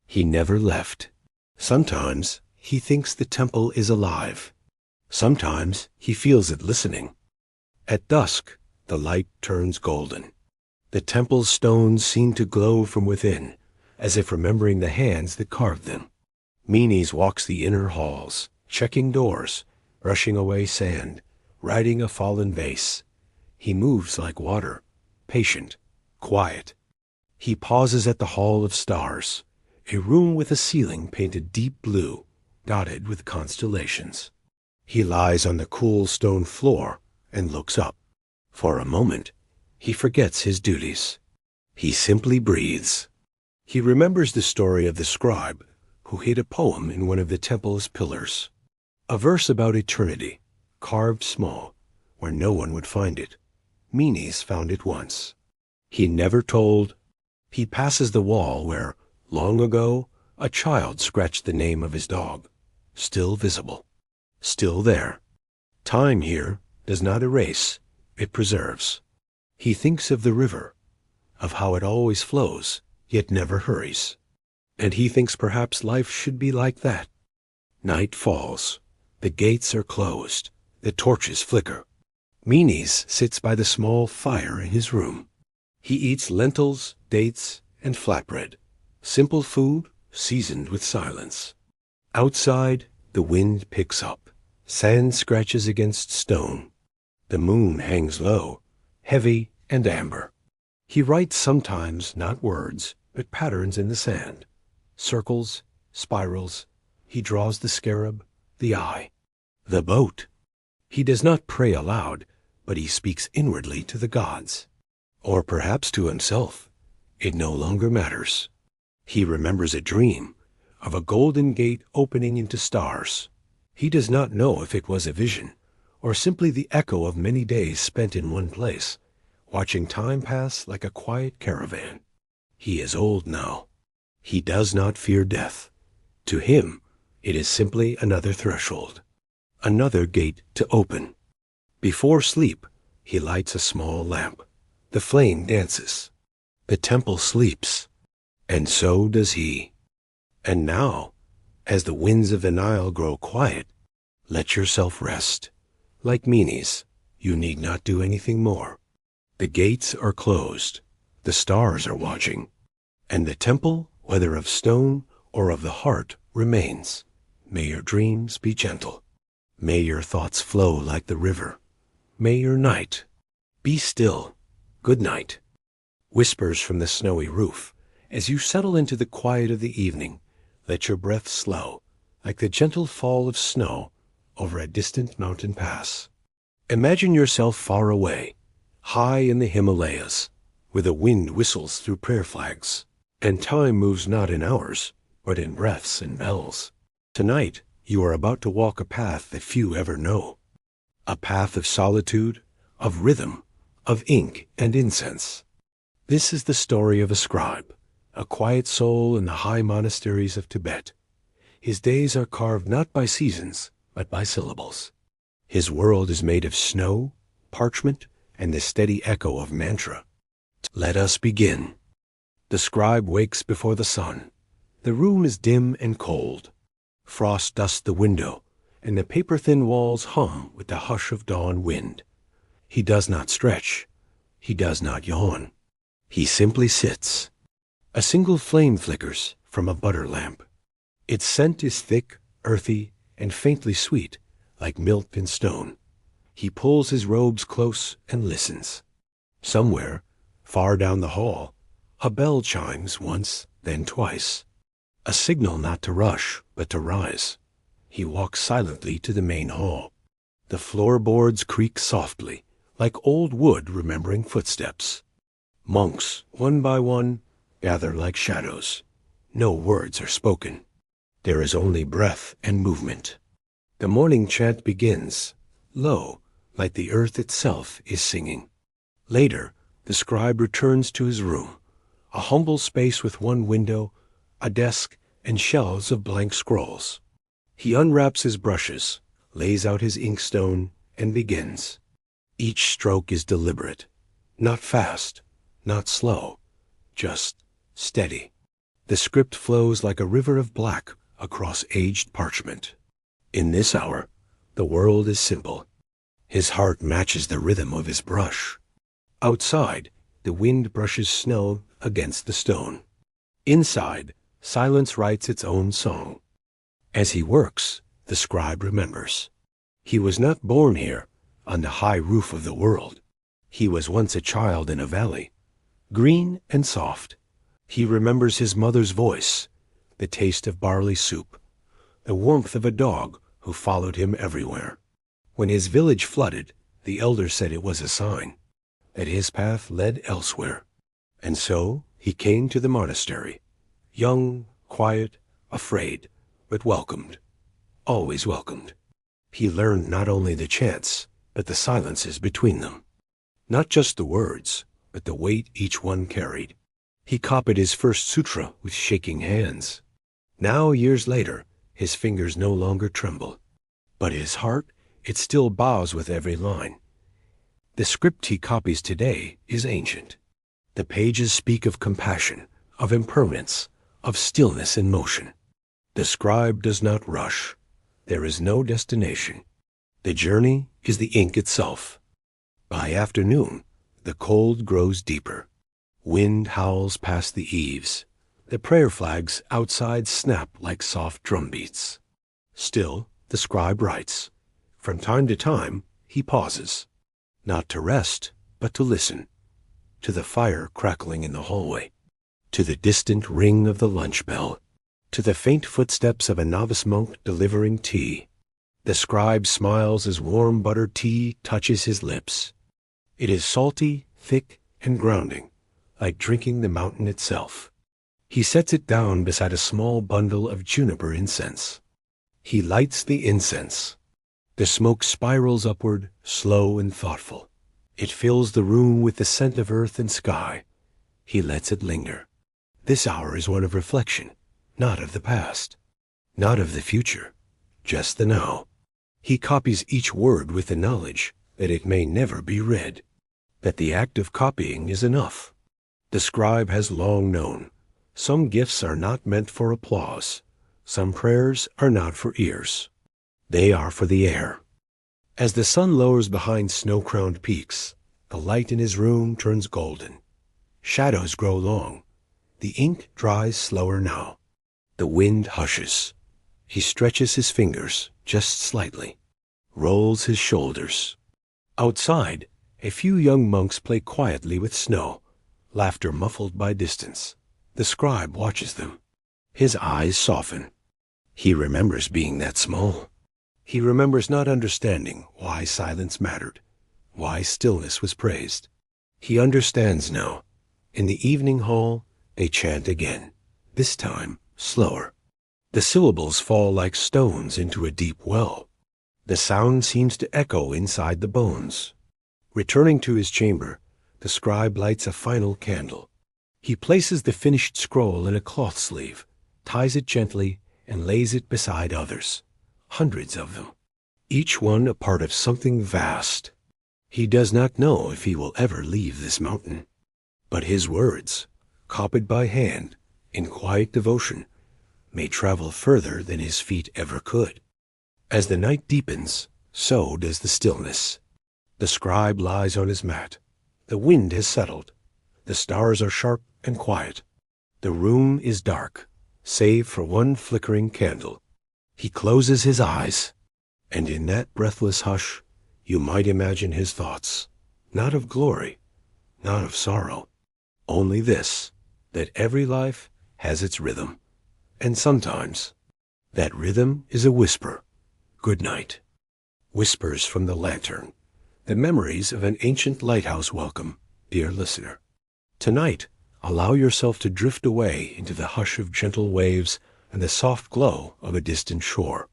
He never left. Sometimes he thinks the temple is alive. Sometimes he feels it listening. At dusk, the light turns golden. The temple's stones seem to glow from within, as if remembering the hands that carved them. Menes walks the inner halls, checking doors, brushing away sand, riding a fallen vase. He moves like water, patient, quiet. He pauses at the Hall of Stars, a room with a ceiling painted deep blue, dotted with constellations. He lies on the cool stone floor and looks up. For a moment, he forgets his duties. He simply breathes. He remembers the story of the scribe who hid a poem in one of the temple's pillars. A verse about eternity, carved small, where no one would find it. Menes found it once. He never told. He passes the wall where, long ago, a child scratched the name of his dog. Still visible. Still there. Time here does not erase, it preserves. He thinks of the river, of how it always flows, yet never hurries. And he thinks perhaps life should be like that. Night falls. The gates are closed. The torches flicker. Menes sits by the small fire in his room. He eats lentils, dates, and flatbread. Simple food, seasoned with silence. Outside, the wind picks up. Sand scratches against stone. The moon hangs low, heavy and amber. He writes sometimes not words, but patterns in the sand. Circles, spirals. He draws the scarab, the eye, the boat. He does not pray aloud, but he speaks inwardly to the gods. Or perhaps to himself. It no longer matters. He remembers a dream of a golden gate opening into stars. He does not know if it was a vision, or simply the echo of many days spent in one place, watching time pass like a quiet caravan. He is old now. He does not fear death. To him, it is simply another threshold, another gate to open. Before sleep, he lights a small lamp. The flame dances. The temple sleeps, and so does he. And now, as the winds of the Nile grow quiet, let yourself rest. Like Menes, you need not do anything more. The gates are closed. The stars are watching. And the temple, whether of stone or of the heart, remains. May your dreams be gentle. May your thoughts flow like the river. May your night be still. Good night. Whispers from the snowy roof. As you settle into the quiet of the evening, let your breath slow, like the gentle fall of snow over a distant mountain pass. Imagine yourself far away, high in the Himalayas, where the wind whistles through prayer flags, and time moves not in hours, but in breaths and bells. Tonight, you are about to walk a path that few ever know, a path of solitude, of rhythm, of ink and incense. This is the story of a scribe, a quiet soul in the high monasteries of Tibet. His days are carved not by seasons, but by syllables. His world is made of snow, parchment, and the steady echo of mantra. Let us begin. The scribe wakes before the sun. The room is dim and cold. Frost dusts the window, and the paper-thin walls hum with the hush of dawn wind. He does not stretch. He does not yawn. He simply sits. A single flame flickers from a butter lamp. Its scent is thick, earthy, and faintly sweet, like milk in stone. He pulls his robes close and listens. Somewhere, far down the hall, a bell chimes once, then twice. A signal not to rush, but to rise. He walks silently to the main hall. The floorboards creak softly, like old wood remembering footsteps. Monks, one by one, gather like shadows. No words are spoken. There is only breath and movement. The morning chant begins, low, like the earth itself is singing. Later, the scribe returns to his room, a humble space with one window, a desk, and shelves of blank scrolls. He unwraps his brushes, lays out his inkstone, and begins. Each stroke is deliberate, not fast, not slow, just steady. The script flows like a river of black across aged parchment. In this hour, the world is simple. His heart matches the rhythm of his brush. Outside, the wind brushes snow against the stone. Inside, silence writes its own song. As he works, the scribe remembers. He was not born here, on the high roof of the world. He was once a child in a valley, green and soft. He remembers his mother's voice, the taste of barley soup, the warmth of a dog who followed him everywhere. When his village flooded, the elders said it was a sign that his path led elsewhere. And so he came to the monastery, young, quiet, afraid, but welcomed, always welcomed. He learned not only the chants, but the silences between them. Not just the words, but the weight each one carried. He copied his first sutra with shaking hands. Now, years later, his fingers no longer tremble. But his heart, it still bows with every line. The script he copies today is ancient. The pages speak of compassion, of impermanence, of stillness and motion. The scribe does not rush. There is no destination. The journey is the ink itself. By afternoon, the cold grows deeper. Wind howls past the eaves. The prayer flags outside snap like soft drumbeats. Still, the scribe writes. From time to time, he pauses. Not to rest, but to listen. To the fire crackling in the hallway. To the distant ring of the lunch bell. To the faint footsteps of a novice monk delivering tea. The scribe smiles as warm buttered tea touches his lips. It is salty, thick, and grounding, like drinking the mountain itself. He sets it down beside a small bundle of juniper incense. He lights the incense. The smoke spirals upward, slow and thoughtful. It fills the room with the scent of earth and sky. He lets it linger. This hour is one of reflection, not of the past, not of the future, just the now. He copies each word with the knowledge that it may never be read, that the act of copying is enough. The scribe has long known, some gifts are not meant for applause, some prayers are not for ears. They are for the air. As the sun lowers behind snow-crowned peaks, the light in his room turns golden. Shadows grow long. The ink dries slower now. The wind hushes. He stretches his fingers just slightly, rolls his shoulders. Outside, a few young monks play quietly with snow, laughter muffled by distance. The scribe watches them. His eyes soften. He remembers being that small. He remembers not understanding why silence mattered, why stillness was praised. He understands now. In the evening hall, they chant again, this time slower. The syllables fall like stones into a deep well. The sound seems to echo inside the bones. Returning to his chamber, the scribe lights a final candle. He places the finished scroll in a cloth sleeve, ties it gently, and lays it beside others, hundreds of them, each one a part of something vast. He does not know if he will ever leave this mountain. But his words, copied by hand, in quiet devotion, may travel further than his feet ever could. As the night deepens, so does the stillness. The scribe lies on his mat. The wind has settled. The stars are sharp and quiet. The room is dark, save for one flickering candle. He closes his eyes, and in that breathless hush, you might imagine his thoughts, not of glory, not of sorrow, only this, that every life has its rhythm, and sometimes that rhythm is a whisper. Good night. Whispers from the lantern, the memories of an ancient lighthouse welcome, dear listener. Tonight, allow yourself to drift away into the hush of gentle waves and the soft glow of a distant shore.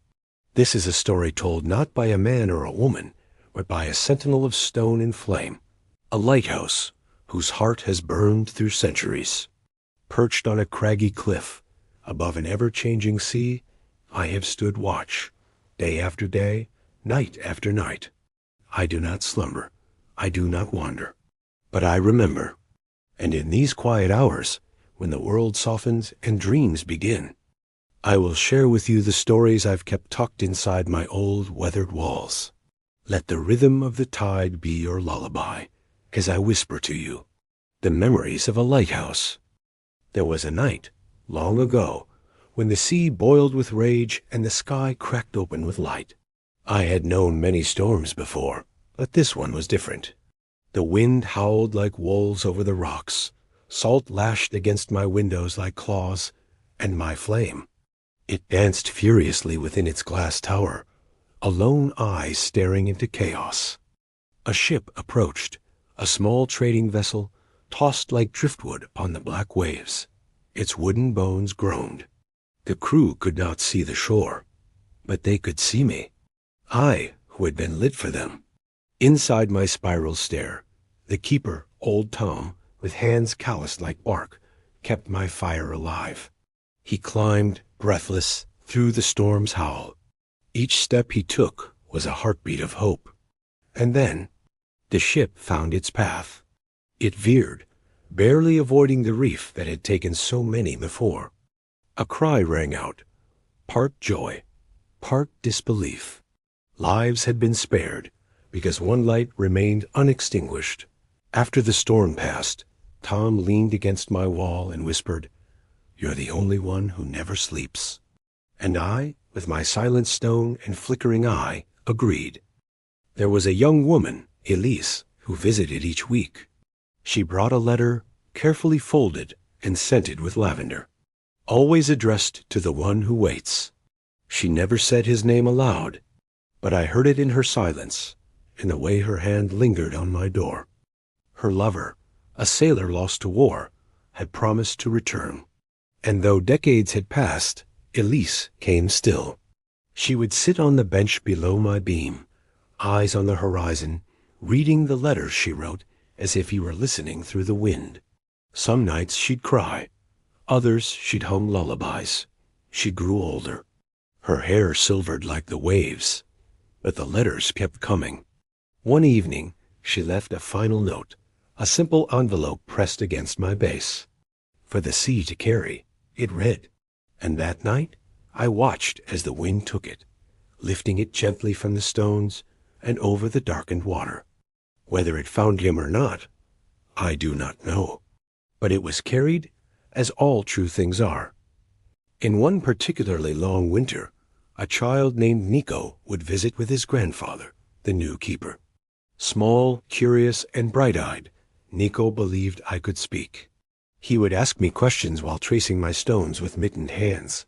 This is a story told not by a man or a woman, but by a sentinel of stone and flame, a lighthouse whose heart has burned through centuries. Perched on a craggy cliff, Above an ever-changing sea, I have stood watch, day after day, night after night. I do not slumber, I do not wander, but I remember. And in these quiet hours, when the world softens and dreams begin, I will share with you the stories I've kept tucked inside my old weathered walls. Let the rhythm of the tide be your lullaby, as I whisper to you the memories of a lighthouse. There was a night, long ago, when the sea boiled with rage and the sky cracked open with light. I had known many storms before, but this one was different. The wind howled like wolves over the rocks, salt lashed against my windows like claws, and my flame, it danced furiously within its glass tower, a lone eye staring into chaos. A ship approached, a small trading vessel, tossed like driftwood upon the black waves. Its wooden bones groaned. The crew could not see the shore, but they could see me, I who had been lit for them. Inside my spiral stair, the keeper, old Tom, with hands calloused like bark, kept my fire alive. He climbed, breathless, through the storm's howl. Each step he took was a heartbeat of hope. And then the ship found its path. It veered, barely avoiding the reef that had taken so many before. A cry rang out, part joy, part disbelief. Lives had been spared because one light remained unextinguished. After the storm passed, Tom leaned against my wall and whispered, "You're the only one who never sleeps." And I, with my silent stone and flickering eye, agreed. There was a young woman, Elise, who visited each week. She brought a letter, carefully folded and scented with lavender, always addressed to the one who waits. She never said his name aloud, but I heard it in her silence, in the way her hand lingered on my door. Her lover, a sailor lost to war, had promised to return. And though decades had passed, Elise came still. She would sit on the bench below my beam, eyes on the horizon, reading the letters she wrote as if he were listening through the wind. Some nights she'd cry, others she'd hum lullabies. She grew older. Her hair silvered like the waves, but the letters kept coming. One evening she left a final note, a simple envelope pressed against my base. For the sea to carry, it read, and that night I watched as the wind took it, lifting it gently from the stones and over the darkened water. Whether it found him or not, I do not know, but it was carried as all true things are. In one particularly long winter, a child named Nico would visit with his grandfather, the new keeper. Small, curious, and bright-eyed, Nico believed I could speak. He would ask me questions while tracing my stones with mittened hands.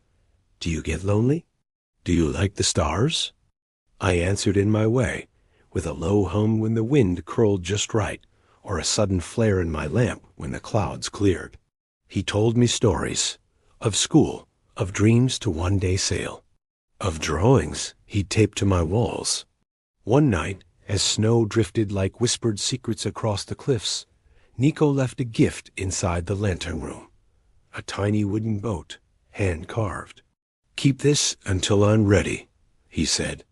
"Do you get lonely? Do you like the stars?" I answered in my way, with a low hum when the wind curled just right, or a sudden flare in my lamp when the clouds cleared. He told me stories, of school, of dreams to one day sail, of drawings he'd taped to my walls. One night, as snow drifted like whispered secrets across the cliffs, Nico left a gift inside the lantern room, a tiny wooden boat, hand-carved. "Keep this until I'm ready," he said.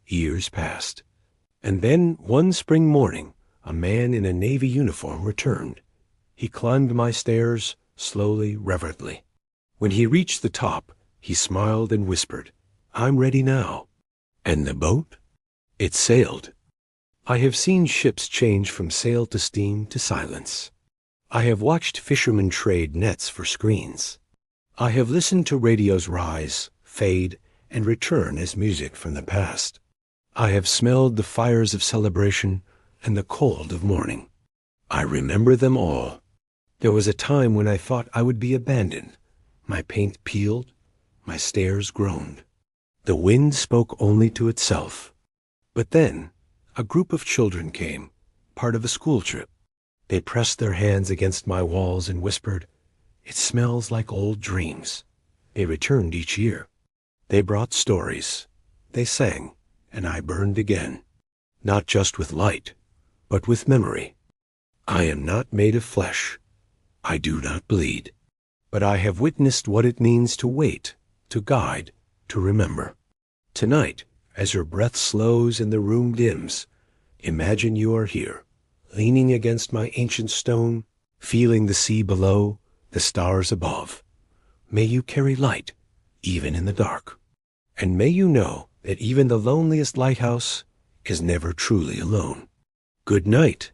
Years passed. And then, one spring morning, a man in a Navy uniform returned. He climbed my stairs, slowly, reverently. When he reached the top, he smiled and whispered, "I'm ready now." And the boat? It sailed. I have seen ships change from sail to steam to silence. I have watched fishermen trade nets for screens. I have listened to radios rise, fade, and return as music from the past. I have smelled the fires of celebration and the cold of mourning. I remember them all. There was a time when I thought I would be abandoned. My paint peeled, my stairs groaned. The wind spoke only to itself. But then a group of children came, part of a school trip. They pressed their hands against my walls and whispered, "It smells like old dreams." They returned each year. They brought stories. They sang, and I burned again, not just with light, but with memory. I am not made of flesh. I do not bleed. but I have witnessed what it means to wait, to guide, to remember. Tonight, as your breath slows and the room dims, imagine you are here, leaning against my ancient stone, feeling the sea below, the stars above. May you carry light, even in the dark. And may you know that even the loneliest lighthouse is never truly alone. Good night,